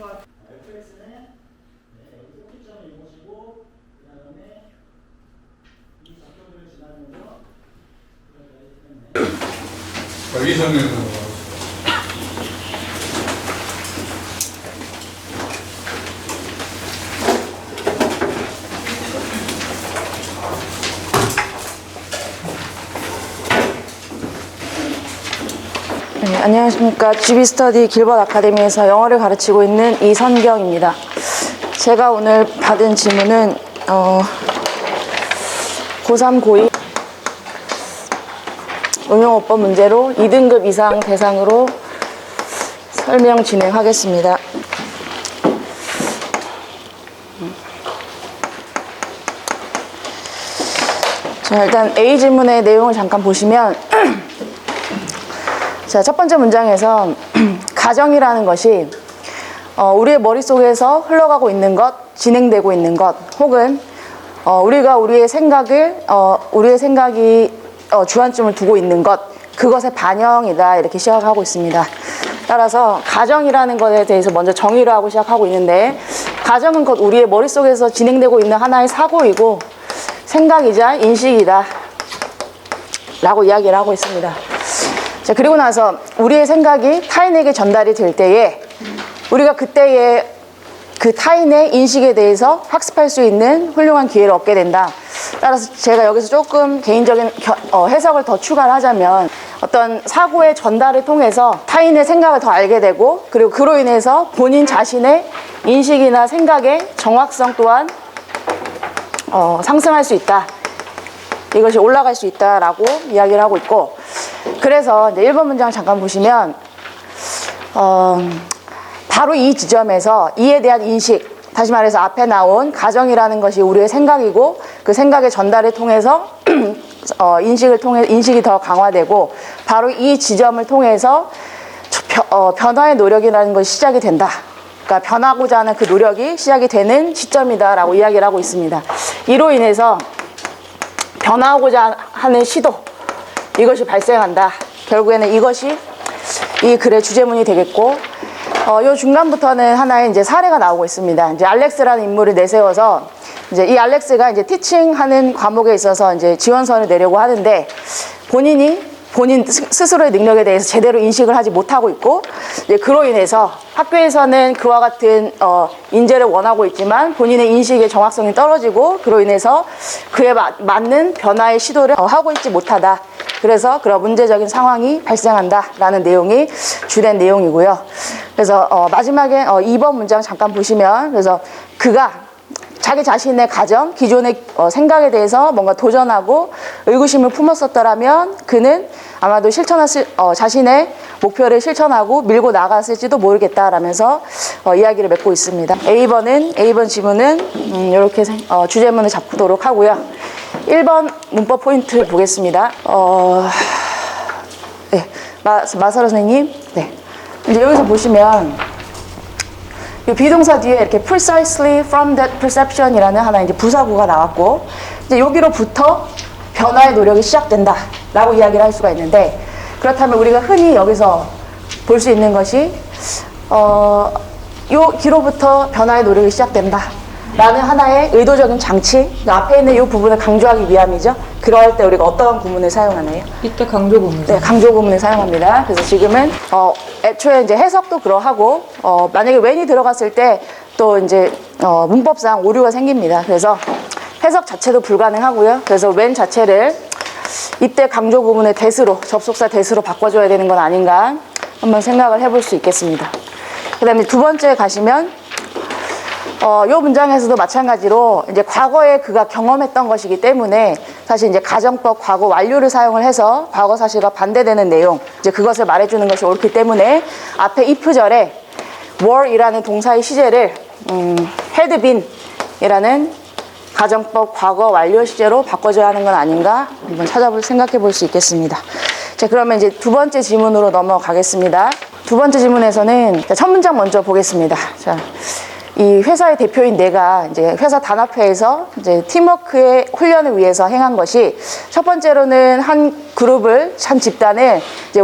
fx는 여기서 T점을 이용하시고 그 다음에 이 좌표를 지나면서 이성에서 네, 안녕하십니까. GB스터디 길벗 아카데미에서 영어를 가르치고 있는 이선경입니다. 제가 오늘 받은 질문은 고3, 고2 응용어법 문제로 2등급 이상 대상으로 설명 진행하겠습니다. 자, 일단 A 질문의 내용을 잠깐 보시면 자, 첫 번째 문장에서 가정이라는 것이 우리의 머릿속에서 흘러가고 있는 것, 진행되고 있는 것, 혹은 우리가 우리의 생각이 주안점을 두고 있는 것, 그것의 반영이다, 이렇게 시작하고 있습니다. 따라서 가정이라는 것에 대해서 먼저 정의를 하고 시작하고 있는데, 가정은 곧 우리의 머릿속에서 진행되고 있는 하나의 사고이고 생각이자 인식이다 라고 이야기를 하고 있습니다. 자, 그리고 나서 우리의 생각이 타인에게 전달이 될 때에 우리가 그때의 그 타인의 인식에 대해서 학습할 수 있는 훌륭한 기회를 얻게 된다. 따라서 제가 여기서 조금 개인적인 해석을 더 추가를 하자면, 어떤 사고의 전달을 통해서 타인의 생각을 더 알게 되고, 그리고 그로 인해서 본인 자신의 인식이나 생각의 정확성 또한 상승할 수 있다. 이것이 올라갈 수 있다라고 이야기를 하고 있고, 그래서 이제 1번 문장 잠깐 보시면 바로 이 지점에서 이에 대한 인식, 다시 말해서 앞에 나온 가정이라는 것이 우리의 생각이고, 그 생각의 전달을 통해서 인식이 더 강화되고, 바로 이 지점을 통해서 변화의 노력이라는 것이 시작이 된다. 그러니까 변하고자 하는 그 노력이 시작이 되는 시점이다라고 이야기를 하고 있습니다. 이로 인해서 변화하고자 하는 시도, 이것이 발생한다. 결국에는 이것이 이 글의 주제문이 되겠고, 요 중간부터는 하나의 이제 사례가 나오고 있습니다. 이제 알렉스라는 인물을 내세워서, 이제 이 알렉스가 이제 티칭하는 과목에 있어서 이제 지원서를 내려고 하는데, 본인 스스로의 능력에 대해서 제대로 인식을 하지 못하고 있고, 이제 그로 인해서 학교에서는 그와 같은 인재를 원하고 있지만 본인의 인식의 정확성이 떨어지고, 그로 인해서 그에 맞는 변화의 시도를 하고 있지 못하다. 그래서 그런 문제적인 상황이 발생한다라는 내용이 주된 내용이고요. 그래서 마지막에 2번 문장 잠깐 보시면, 그래서 그가 자기 자신의 가정, 기존의 생각에 대해서 뭔가 도전하고 의구심을 품었었더라면 그는 아마도 자신의 목표를 실천하고 밀고 나갔을지도 모르겠다라면서 이야기를 맺고 있습니다. A번 지문은 이렇게 주제문을 잡도록 하고요. 1번 문법 포인트 보겠습니다. 네, 마사로 선생님. 네. 이제 여기서 보시면 이 비동사 뒤에 이렇게 precisely from that perception 이라는 하나 이제 부사구가 나왔고, 이제 여기로부터 변화의 노력이 시작된다 라고 이야기를 할 수가 있는데, 그렇다면 우리가 흔히 여기서 볼 수 있는 것이 요 기로부터 변화의 노력이 시작된다 라는 하나의 의도적인 장치, 앞에 있는 이 부분을 강조하기 위함이죠. 그럴 때 우리가 어떤 구문을 사용하나요? 이때 강조 구문. 네, 강조 구문을 사용합니다. 그래서 지금은 애초에 이제 해석도 그러하고, 만약에 when이 들어갔을 때 또 이제 문법상 오류가 생깁니다. 그래서 해석 자체도 불가능하고요. 그래서 when 자체를 이때 강조 구문의 that으로, 접속사 that으로 바꿔줘야 되는 건 아닌가 한번 생각을 해볼 수 있겠습니다. 그 다음에 두 번째 가시면 요 문장에서도 마찬가지로 이제 과거에 그가 경험했던 것이기 때문에 사실 이제 가정법 과거 완료를 사용을 해서 과거 사실과 반대되는 내용, 이제 그것을 말해주는 것이 옳기 때문에 앞에 if절에 were이라는 동사의 시제를 had been 이라는 가정법 과거 완료 시제로 바꿔줘야 하는 건 아닌가 한번 생각해 볼 수 있겠습니다. 자, 그러면 이제 두 번째 지문으로 넘어가겠습니다. 두 번째 지문에서는 첫 문장 먼저 보겠습니다. 자, 이 회사의 대표인 내가 이제 회사 단합회에서 이제 팀워크의 훈련을 위해서 행한 것이, 첫 번째로는 한 집단을 이제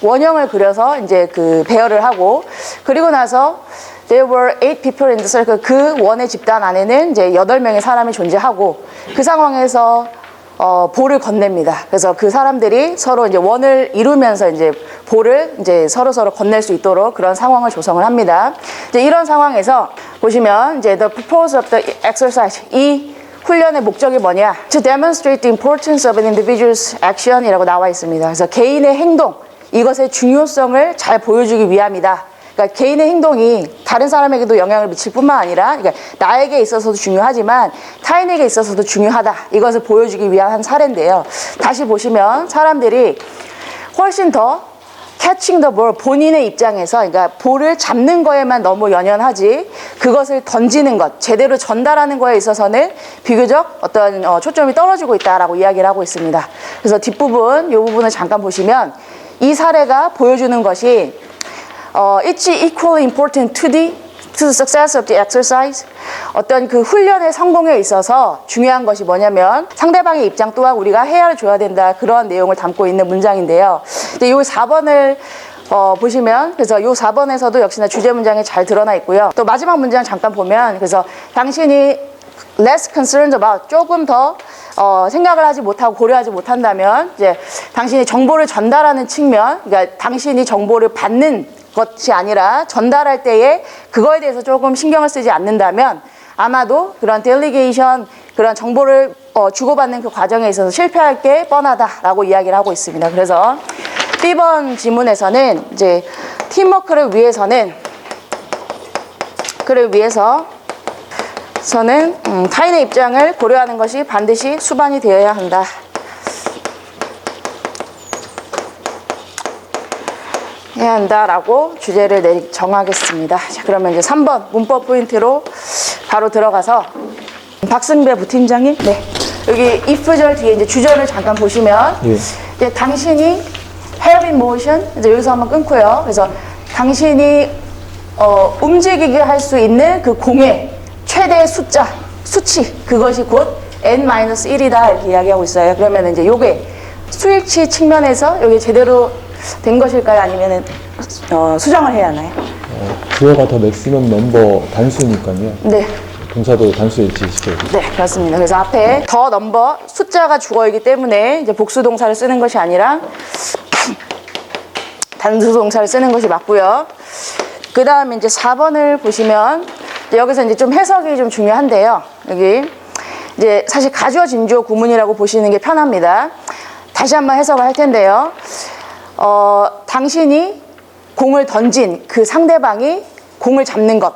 원형을 그려서 이제 그 배열을 하고, 그리고 나서 There were 8 people in the circle. 그 원의 집단 안에는 이제 8명의 사람이 존재하고 그 상황에서 볼을 건넵니다. 그래서 그 사람들이 서로 이제 원을 이루면서 이제 볼을 이제 서로 건넬 수 있도록 그런 상황을 조성을 합니다. 이제 이런 상황에서 보시면 이제 the purpose of the exercise 이 훈련의 목적이 뭐냐? To demonstrate the importance of an individual's action이라고 나와 있습니다. 그래서 개인의 행동 이것의 중요성을 잘 보여주기 위함이다. 그러니까 개인의 행동이 다른 사람에게도 영향을 미칠 뿐만 아니라 그러니까 나에게 있어서도 중요하지만 타인에게 있어서도 중요하다. 이것을 보여주기 위한 한 사례인데요. 다시 보시면 사람들이 훨씬 더 catching the ball 본인의 입장에서 그러니까 볼을 잡는 거에만 너무 연연하지 그것을 던지는 것 제대로 전달하는 거에 있어서는 비교적 어떤 초점이 떨어지고 있다라고 이야기를 하고 있습니다. 그래서 뒷부분 이 부분을 잠깐 보시면 이 사례가 보여주는 것이 it's equally important to the success of the exercise. 어떤 그 훈련의 성공에 있어서 중요한 것이 뭐냐면 상대방의 입장 또한 우리가 헤아려 줘야 된다. 그러한 내용을 담고 있는 문장인데요. 근데 이 4번을 보시면 그래서 이 4번에서도 역시나 주제 문장이 잘 드러나 있고요. 또 마지막 문장 잠깐 보면 그래서 당신이 less concerned about 조금 더 생각을 하지 못하고 고려하지 못한다면 이제 당신이 정보를 전달하는 측면 그러니까 당신이 정보를 받는 것이 아니라 전달할 때에 그거에 대해서 조금 신경을 쓰지 않는다면 아마도 그런 델리게이션 그런 정보를 주고받는 그 과정에 있어서 실패할 게 뻔하다라고 이야기를 하고 있습니다. 그래서 B번 지문에서는 이제 팀워크를 위해서는 타인의 입장을 고려하는 것이 반드시 수반이 되어야 한다. 해야 한다라고 주제를 정하겠습니다. 자, 그러면 이제 3번 문법 포인트로 바로 들어가서 박승배 부팀장님, 네 여기 if절 뒤에 이제 주절을 잠깐 보시면 이제 당신이 have in motion 이제 여기서 한번 끊고요. 그래서 당신이 움직이게 할 수 있는 그 공의 최대 수치 그것이 곧 n-1이다 이렇게 이야기하고 있어요. 그러면 이제 요게 수일치 측면에서 여기 제대로 된 것일까요? 아니면 수정을 해야 하나요? 주어가 더 맥시멈 넘버 단수니까요. 네. 동사도 단수 일치시켜요. 네, 그렇습니다. 그래서 앞에 더 넘버 숫자가 주어이기 때문에 이제 복수 동사를 쓰는 것이 아니라 단수 동사를 쓰는 것이 맞고요. 그 다음에 이제 4번을 보시면 여기서 이제 좀 해석이 좀 중요한데요. 여기 이제 사실 가주어 진주어 구문이라고 보시는 게 편합니다. 다시 한번 해석을 할 텐데요. 당신이 공을 던진 그 상대방이 공을 잡는 것.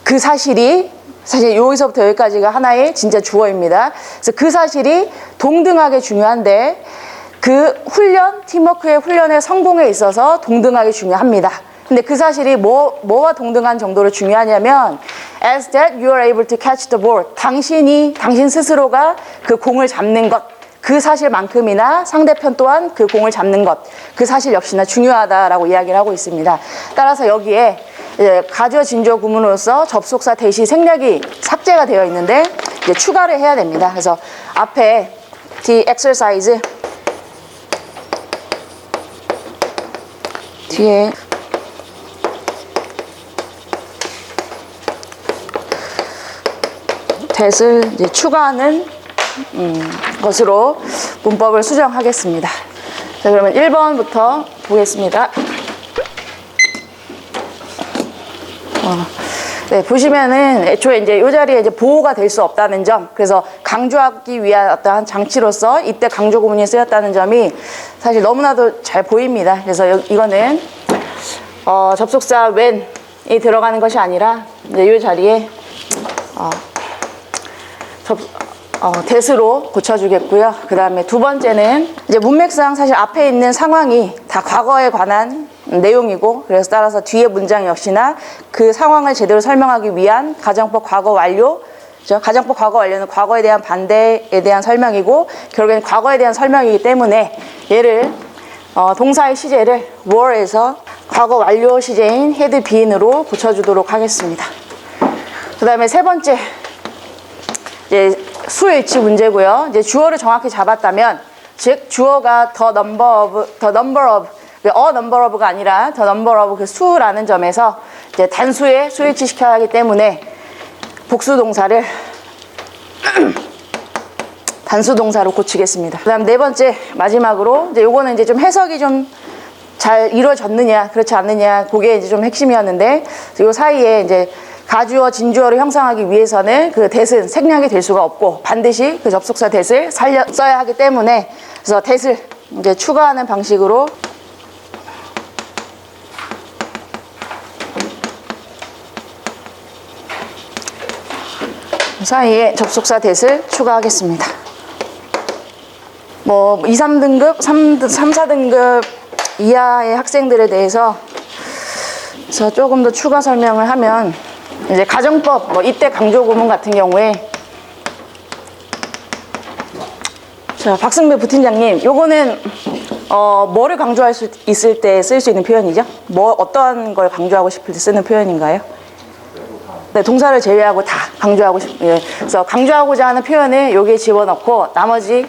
그 사실이 사실 여기서부터 여기까지가 하나의 진짜 주어입니다. 그래서 그 사실이 동등하게 중요한데 그 훈련, 팀워크의 훈련의 성공에 있어서 동등하게 중요합니다. 근데 그 사실이 뭐와 동등한 정도로 중요하냐면 as that you are able to catch the ball. 당신 스스로가 그 공을 잡는 것. 그 사실만큼이나 상대편 또한 그 공을 잡는 것, 그 사실 역시나 중요하다라고 이야기를 하고 있습니다. 따라서 여기에 가주어 진주어 구문으로서 접속사 대시 생략이 삭제가 되어 있는데 이제 추가를 해야 됩니다. 그래서 앞에 the exercise 뒤에 that을 이제 추가하는 것으로 문법을 수정하겠습니다. 자, 그러면 1번부터 보겠습니다. 네, 보시면은 애초에 이제 이 자리에 이제 보호가 될 수 없다는 점, 그래서 강조하기 위한 어떠한 장치로서 이때 강조 구문이 쓰였다는 점이 사실 너무나도 잘 보입니다. 그래서 이거는 접속사 when이 들어가는 것이 아니라 이제 이 자리에 that으로 고쳐주겠고요. 그 다음에 두 번째는 이제 문맥상 사실 앞에 있는 상황이 다 과거에 관한 내용이고 그래서 따라서 뒤에 문장 역시나 그 상황을 제대로 설명하기 위한 가정법 과거 완료 가정법 과거 완료는 과거에 대한 반대에 대한 설명이고 결국엔 과거에 대한 설명이기 때문에 얘를 동사의 시제를 were에서 과거 완료 시제인 had been으로 고쳐주도록 하겠습니다. 그 다음에 세 번째 이제 수일치 문제고요. 이제 주어를 정확히 잡았다면 즉 주어가 the number of number of가 아니라 the number of 그 수라는 점에서 이제 단수에 스위치 시켜야 하기 때문에 복수 동사를 단수 동사로 고치겠습니다. 그다음 네 번째 마지막으로 이제 요거는 이제 좀 해석이 좀 잘 이루어졌느냐 그렇지 않느냐 그게 이제 좀 핵심이었는데 요 사이에 이제 가주어 진주어를 형성하기 위해서는 그 that은 생략이 될 수가 없고 반드시 그 접속사 that을 써야 하기 때문에 그래서 that을 이제 추가하는 방식으로 사이에 접속사 that을 추가하겠습니다. 뭐 2, 3등급, 3, 4등급 이하의 학생들에 대해서 조금 더 추가 설명을 하면 이제 가정법, 뭐 이때 강조구문 같은 경우에 자, 박승배 부팀장님, 요거는 뭐를 강조할 수 있을 때 쓸 수 있는 표현이죠? 어떠한 걸 강조하고 싶을 때 쓰는 표현인가요? 네, 동사를 제외하고 다 강조하고 예. 그래서 강조하고자 하는 표현을 여기에 집어넣고 나머지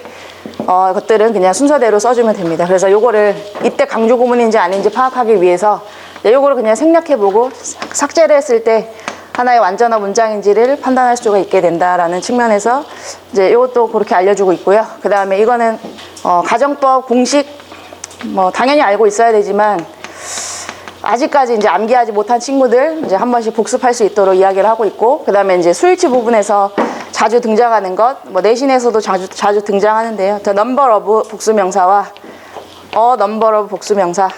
것들은 그냥 순서대로 써주면 됩니다. 그래서 요거를 이때 강조 구문인지 아닌지 파악하기 위해서 요거를 그냥 생략해보고 삭제를 했을 때 하나의 완전한 문장인지를 판단할 수가 있게 된다라는 측면에서 이제 요것도 그렇게 알려주고 있고요. 그 다음에 이거는 가정법 공식 뭐 당연히 알고 있어야 되지만 아직까지 이제 암기하지 못한 친구들 이제 한 번씩 복습할 수 있도록 이야기를 하고 있고, 그 다음에 이제 스위치 부분에서 자주 등장하는 것, 뭐 내신에서도 자주 등장하는데요. The number of 복수명사와 a number of 복수명사.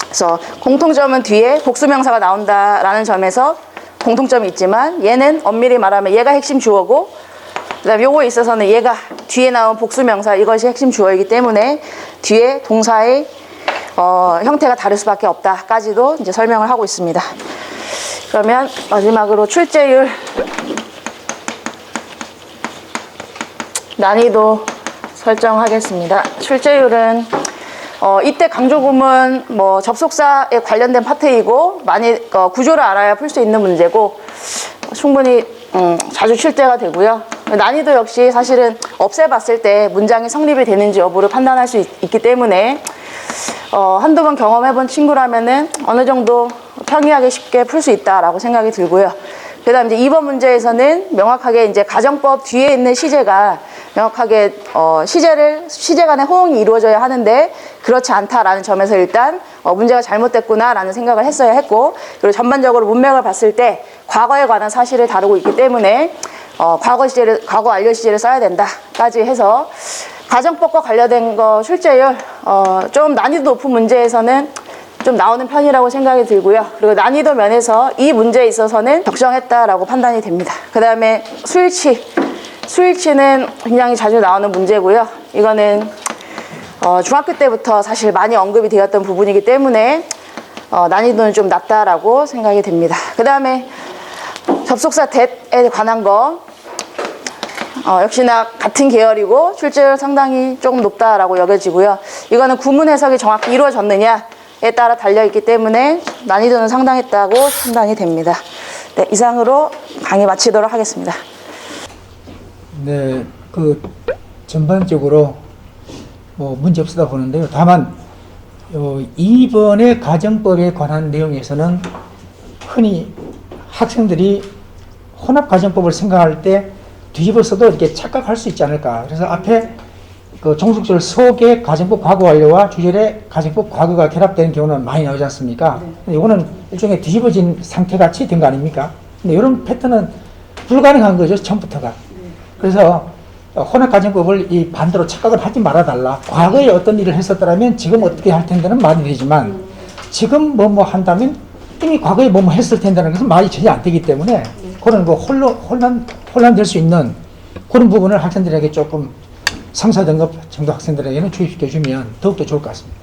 그래서 공통점은 뒤에 복수명사가 나온다라는 점에서 공통점이 있지만 얘는 엄밀히 말하면 얘가 핵심 주어고, 그 다음에 요거에 있어서는 얘가 뒤에 나온 복수명사 이것이 핵심 주어이기 때문에 뒤에 동사의 형태가 다를 수밖에 없다까지도 이제 설명을 하고 있습니다. 그러면 마지막으로 출제율 난이도 설정하겠습니다. 출제율은 이때 강조구문 뭐 접속사에 관련된 파트이고 많이 구조를 알아야 풀 수 있는 문제고 충분히 자주 출제가 되고요. 난이도 역시 사실은 없애봤을 때 문장이 성립이 되는지 여부를 판단할 수 있기 때문에 한두 번 경험해본 친구라면은 어느 정도 평이하게 쉽게 풀 수 있다라고 생각이 들고요. 그 다음 이제 2번 문제에서는 명확하게 이제 가정법 뒤에 있는 시제가 명확하게 시제 간의 호응이 이루어져야 하는데 그렇지 않다라는 점에서 일단 문제가 잘못됐구나라는 생각을 했어야 했고, 그리고 전반적으로 문맥을 봤을 때 과거에 관한 사실을 다루고 있기 때문에 과거 완료 시제를 써야 된다까지 해서 가정법과 관련된 거 출제율 좀 난이도 높은 문제에서는 좀 나오는 편이라고 생각이 들고요. 그리고 난이도 면에서 이 문제에 있어서는 적정했다라고 판단이 됩니다. 그 다음에 스위치는 굉장히 자주 나오는 문제고요. 이거는 중학교 때부터 사실 많이 언급이 되었던 부분이기 때문에 난이도는 좀 낮다라고 생각이 됩니다. 그 다음에 접속사 that에 관한 거 역시나 같은 계열이고 출제율 상당히 조금 높다라고 여겨지고요. 이거는 구문 해석이 정확히 이루어졌느냐에 따라 달려있기 때문에 난이도는 상당했다고 판단이 됩니다. 네, 이상으로 강의 마치도록 하겠습니다. 네, 전반적으로 뭐 문제 없다 보는데요. 다만 이번에 가정법에 관한 내용에서는 흔히 학생들이 혼합가정법을 생각할 때 뒤집어서도 이렇게 착각할 수 있지 않을까. 그래서 앞에 종속절 속에 가정법 과거 완료와 주절에 가정법 과거가 결합되는 경우는 많이 나오지 않습니까? 근데 이거는 일종의 뒤집어진 상태같이 된 거 아닙니까? 근데 이런 패턴은 불가능한 거죠, 처음부터가. 그래서 혼합가정법을 이 반대로 착각을 하지 말아달라. 과거에 어떤 일을 했었더라면 지금 어떻게 할 텐데는 말이 되지만 지금 뭐 한다면 이미 과거에 뭐 했을 텐데는 것은 말이 전혀 안 되기 때문에 그런 혼란될 수 있는 그런 부분을 학생들에게 조금 3, 4등급 정도 학생들에게는 주입시켜 주면 더욱더 좋을 것 같습니다.